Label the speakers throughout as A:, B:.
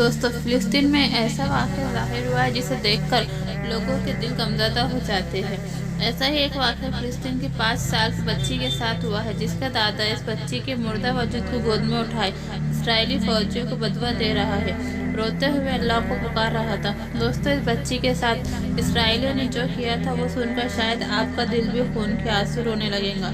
A: دوستو فلسطین میں ایسا واقعہ ظاہر ہوا ہے جسے دیکھ کر لوگوں کے دل غمزدہ ہو جاتے ہیں۔ ایسا ہی ایک واقعہ فلسطین کی 5 سال کی بچی کے ساتھ ہوا ہے جس کا دادا اس بچی کے مردہ وجود کو گود میں اٹھائے اسرائیلی فوجیوں کو بددعا دے رہا ہے، روتے ہوئے اللہ کو پکار رہا تھا۔ دوستو اس بچی کے ساتھ اسرائیلیوں نے جو کیا تھا وہ سن کر شاید آپ کا دل بھی خون کے آنسو رونے لگے گا،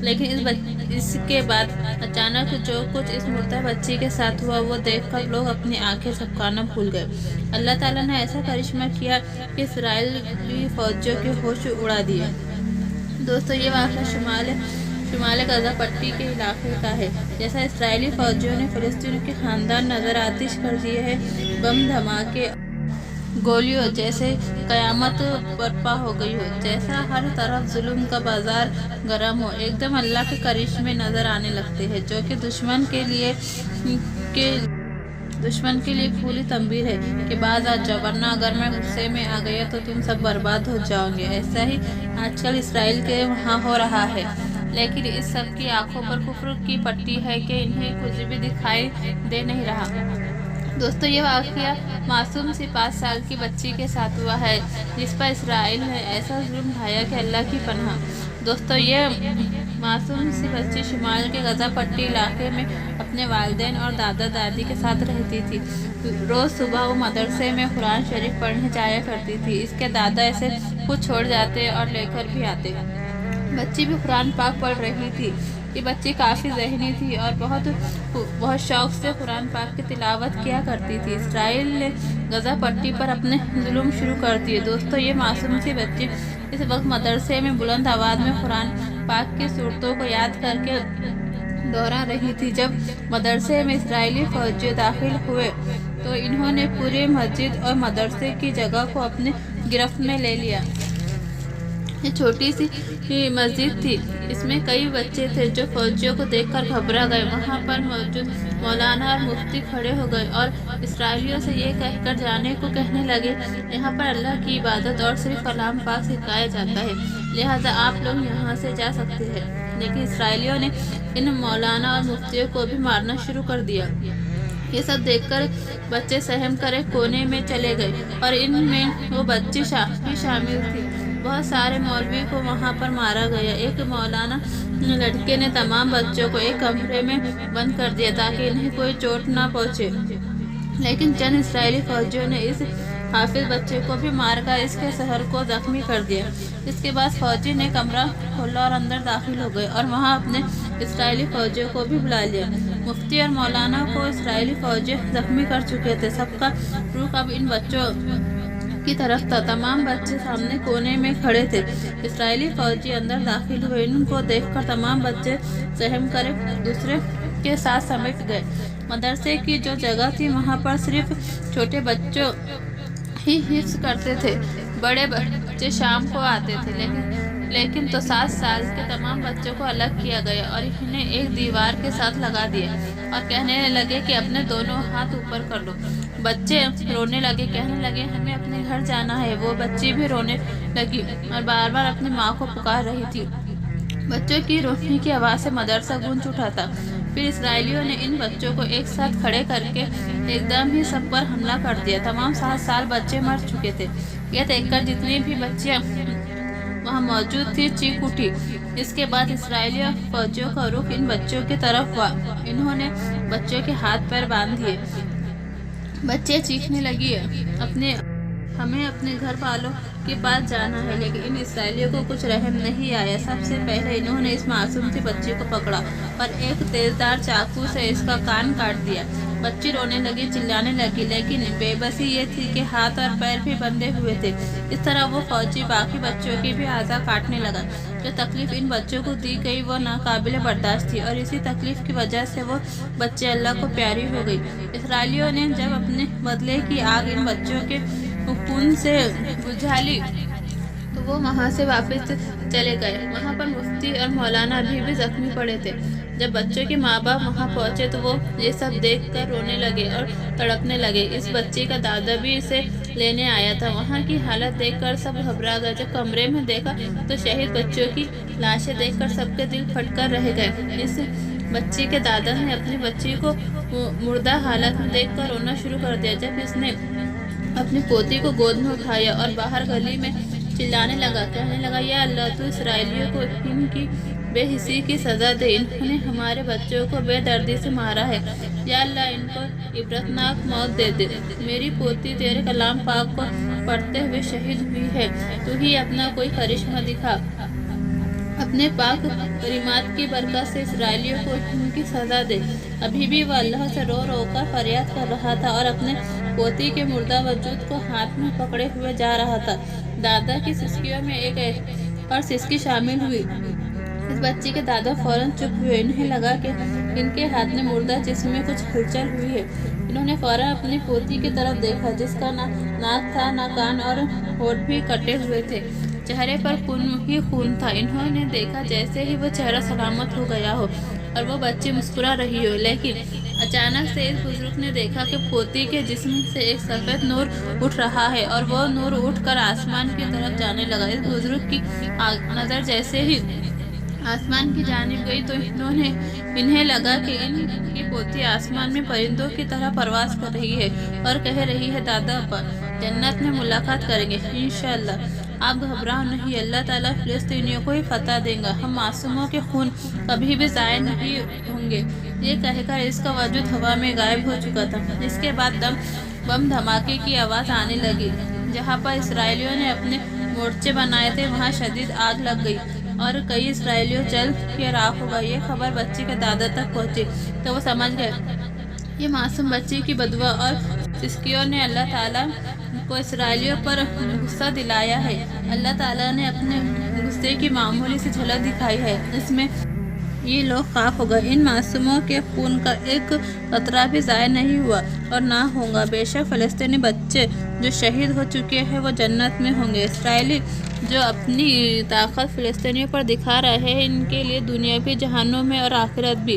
A: لیکن اس کے بعد اچانک جو کچھ اس مردہ بچی کے ساتھ ہوا وہ دیکھ کر لوگ اپنی آنکھیں جھپکانا بھول گئے۔ اللہ تعالیٰ نے ایسا کرشمہ کیا کہ اسرائیلی فوجیوں کے ہوش اڑا دیے۔ دوستو یہ واقعہ شمال غزہ پٹی کے علاقے کا ہے۔ جیسا اسرائیلی فوجیوں نے فلسطینیوں کے خاندان نظر آتش کر دیے ہیں، بم دھماکے، گولیوں جیسے قیامت برپا ہو گئی ہو، جیسا ہر طرف ظلم کا بازار گرم ہو، ایک دم اللہ کے کرشمے نظر آنے لگتے ہیں جو کہ دشمن کے لیے کھلی تنبیہ ہے کہ باز آ جاؤ، ورنہ اگر میں غصے میں آ گیا تو تم سب برباد ہو جاؤ گے۔ ایسا ہی آج کل اسرائیل کے وہاں ہو رہا ہے، لیکن اس سب کی آنکھوں پر کفر کی پٹی ہے کہ انہیں کچھ بھی دکھائی دے نہیں رہا۔ دوستو یہ واقعہ معصوم سی 5 سال کی بچی کے ساتھ ہوا ہے جس پر اسرائیل نے ایسا ظلم ڈھایا کہ اللہ کی پناہ۔ دوستو یہ معصوم سی بچی شمال کے غزہ پٹی علاقے میں اپنے والدین اور دادا دادی کے ساتھ رہتی تھی۔ روز صبح وہ مدرسے میں قرآن شریف پڑھنے جایا کرتی تھی۔ اس کے دادا اسے خود چھوڑ جاتے اور لے کر بھی آتے۔ بچی بھی قرآن پاک پڑھ رہی تھی۔ یہ بچی کافی ذہنی تھی اور بہت شوق سے قرآن پاک کی تلاوت کیا کرتی تھی۔ اسرائیل نے غزہ پٹی پر اپنے ظلم شروع کر دیے۔ دوستو یہ معصوم سی بچی اس وقت مدرسے میں بلند آواز میں قرآن پاک کی صورتوں کو یاد کر کے دوہرا رہی تھی۔ جب مدرسے میں اسرائیلی فوجی داخل ہوئے تو انہوں نے پوری مسجد اور مدرسے کی جگہ کو اپنی گرفت میں لے لیا۔ یہ چھوٹی سی مسجد تھی، اس میں کئی بچے تھے جو فوجیوں کو دیکھ کر گھبرا گئے۔ وہاں پر موجود مولانا اور مفتی کھڑے ہو گئے اور اسرائیلیوں سے یہ کہہ کر جانے کو کہنے لگے، یہاں پر اللہ کی عبادت اور صرف کلام پاک سکھایا جاتا ہے، لہٰذا آپ لوگ یہاں سے جا سکتے ہیں۔ لیکن اسرائیلیوں نے ان مولانا اور مفتیوں کو بھی مارنا شروع کر دیا۔ یہ سب دیکھ کر بچے سہم کر ایک کونے میں چلے گئے اور ان میں وہ بچی بھی شامل تھی۔ بہت سارے مولوی کو وہاں پر مارا گیا۔ ایک مولانا لڑکے نے تمام بچوں کو ایک کمرے میں بند کر دیا تاکہ انہیں کوئی چوٹ نہ پہنچے، لیکن چند اسرائیلی فوجیوں نے اس حافظ بچے کو بھی مار کر اس کے سر کو زخمی کر دیا۔ اس کے بعد فوجی نے کمرہ کھولا اور اندر داخل ہو گئے اور وہاں اپنے اسرائیلی فوجیوں کو بھی بلا لیا۔ مفتی اور مولانا کو اسرائیلی فوجی زخمی کر چکے تھے۔ سب کا رخ اب ان بچوں کی طرف تھا۔ تمام بچے سامنے کونے میں کھڑے تھے۔ اسرائیلی فوجی اندر داخل ہوئے۔ ان کو دیکھ کر تمام بچے سہم کر ایک دوسرے کے ساتھ سمٹ گئے۔ مدرسے کی جو جگہ تھی وہاں پر صرف چھوٹے بچوں ہی حفظ کرتے تھے، بڑے بچے شام کو آتے تھے، لیکن تو 7 سال کے تمام بچوں کو الگ کیا گیا اور انہیں ایک دیوار کے ساتھ لگا دیا اور کہنے لگے کہ اپنے دونوں ہاتھ اوپر کر لو۔ بچے رونے لگے، کہنے لگے ہمیں اپنے گھر جانا ہے۔ وہ بچی بھی رونے لگی اور بار بار اپنی ماں کو پکار رہی تھی۔ بچوں کی رونے کی آواز سے مدرسہ گونج اٹھا تھا۔ پھر اسرائیلیوں نے ان بچوں کو ایک ساتھ کھڑے کر کے ایک دم ہی سب پر حملہ کر دیا۔ تمام 7 سال بچے مر چکے تھے۔ یہ دیکھ کر جتنی بھی بچیاں وہاں موجود تھی چیخ اٹھی۔ اس کے بعد اسرائیلی فوجیوں کا رخ ان بچوں کی طرف ہوا۔ انہوں نے بچوں کے ہاتھ پیر باندھ دیے۔ بچے چیخنے لگی، ہمیں اپنے گھر والوں کے پاس جانا ہے، لیکن ان اسرائیلیوں کو کچھ رحم نہیں آیا۔ سب سے پہلے انہوں نے اس معصوم سی بچی کو پکڑا اور ایک تیزدار چاقو سے اس کا کان کاٹ دیا۔ بچی رونے لگی، چلانے لگی، لیکن بے بسی یہ تھی کہ ہاتھ اور پیر بھی بندھے ہوئے تھے۔ اس طرح وہ فوجی باقی بچوں کی بھی اعضاء کاٹنے لگا۔ جو تکلیف ان بچوں کو دی گئی وہ ناقابل برداشت تھی اور اسی تکلیف کی وجہ سے وہ بچے اللہ کو پیاری ہو گئی۔ اسرائیلیوں نے جب اپنے بدلے کی آگ ان بچوں کے خون سے بجھا لی تو وہ وہاں سے واپس چلے گئے۔ وہاں پر مفتی اور مولانا ابھی بھی زخمی پڑے تھے۔ جب بچوں کے ماں باپ وہاں پہنچے تو وہ یہ سب دیکھ کر رونے لگے اور تڑپنے لگے۔ اس بچی کا دادا بھی اسے لینے آیا تھا۔ وہاں کی حالت دیکھ کر سب گھبرا گئے۔ جب کمرے میں دیکھا تو شہید بچوں کی لاشیں دیکھ کر سب کے دل پھٹ کر رہ گئے۔ اس بچی کے دادا نے اپنی بچی کو مردہ حالت میں دیکھ کر رونا شروع کر دیا۔ جب اس نے اپنی پوتی کو گود میں اٹھایا اور باہر گلی میں چلانے لگا، کہنے لگا، یا اللہ تو اسرائیلیوں کو ان کی بے حسی کی سزا دے، انہوں نے ہمارے بچوں کو بے دردی سے مارا ہے، یا اللہ ان کو عبرتناک موت دے دے۔ میری پوتی تیرے کلام پاک کو پڑھتے ہوئے شہید ہوئی ہے، تو ہی اپنا کوئی کرشمہ دکھا، اپنے پاک کلمات کی برکت سے اسرائیلیوں کو ان کی سزا دے۔ ابھی بھی وہ اللہ سے رو رو کر فریاد کر رہا تھا اور اپنے پوتی کے مردہ وجود کو ہاتھ میں پکڑے ہوئے جا رہا تھا۔ دادا کی سسکیوں میں ایک اور سسکی شامل ہوئی۔ اس بچی کے دادا فوراً چپ ہوئے۔ انہیں لگا کہ ان کے ہاتھ میں مردہ جسم میں کچھ ہلچل ہوئی ہے۔ انہوں نے فوراً اپنی پوتی کی طرف دیکھا، جس کا نہ ناک تھا نہ کان، اور ہونٹ بھی کٹے ہوئے تھے، چہرے پر خون ہی خون تھا۔ انہوں نے دیکھا جیسے ہی وہ چہرہ سلامت ہو گیا ہو اور وہ بچی مسکرا رہی ہو، لیکن اچانک سے اس بزرگ نے دیکھا کہ پوتی کے جسم سے ایک سفید نور اٹھ رہا ہے اور وہ نور اٹھ کر آسمان کی طرف جانے لگا۔ اس بزرگ کی نظر جیسے ہی آسمان کی جانب گئی تو انہیں لگا کہ ان کی پوتی آسمان میں پرندوں کی طرح پرواز کر رہی ہے اور کہہ رہی ہے، دادا ابا جنت میں ملاقات کریں گے انشاءاللہ، آپ گھبراؤ نہیں، اللہ تعالیٰ فلسطینیوں کو ہی فتح دے گا، ہم معصوموں کے خون کبھی بھی ضائع نہیں ہوں گے۔ یہ کہہ کر اس کا وجود ہوا میں غائب ہو چکا تھا۔ اس کے بعد بم دھماکے کی آواز آنے لگی۔ جہاں پر اسرائیلیوں نے اپنے مورچے بنائے تھے وہاں شدید آگ لگ گئی اور کئی اسرائیلیوں جل کے راکھ ہو گئے۔ یہ خبر بچی کے دادا تک پہنچی تو وہ سمجھ گئے یہ معصوم بچی کی بددعا اور سسکیوں نے اللہ تعالیٰ کو اسرائیلیوں پر غصہ دلایا ہے۔ اللہ تعالیٰ نے اپنے غصے کی معمولی سی جھلک دکھائی ہے، اس میں یہ لوگ خاک ہو گئے۔ ان معصوموں کے خون کا ایک قطرہ بھی ضائع نہیں ہوا اور نہ ہوگا۔ بے شک فلسطینی بچے جو شہید ہو چکے ہیں وہ جنت میں ہوں گے۔ اسرائیلی جو اپنی طاقت فلسطینیوں پر دکھا رہے ہیں، ان کے لیے دنیا بھی، جہنم میں اور آخرت بھی۔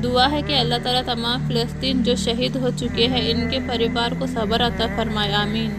A: دعا ہے کہ اللہ تعالیٰ تمام فلسطین جو شہید ہو چکے ہیں ان کے پریوار کو صبر عطا فرمائے، آمین۔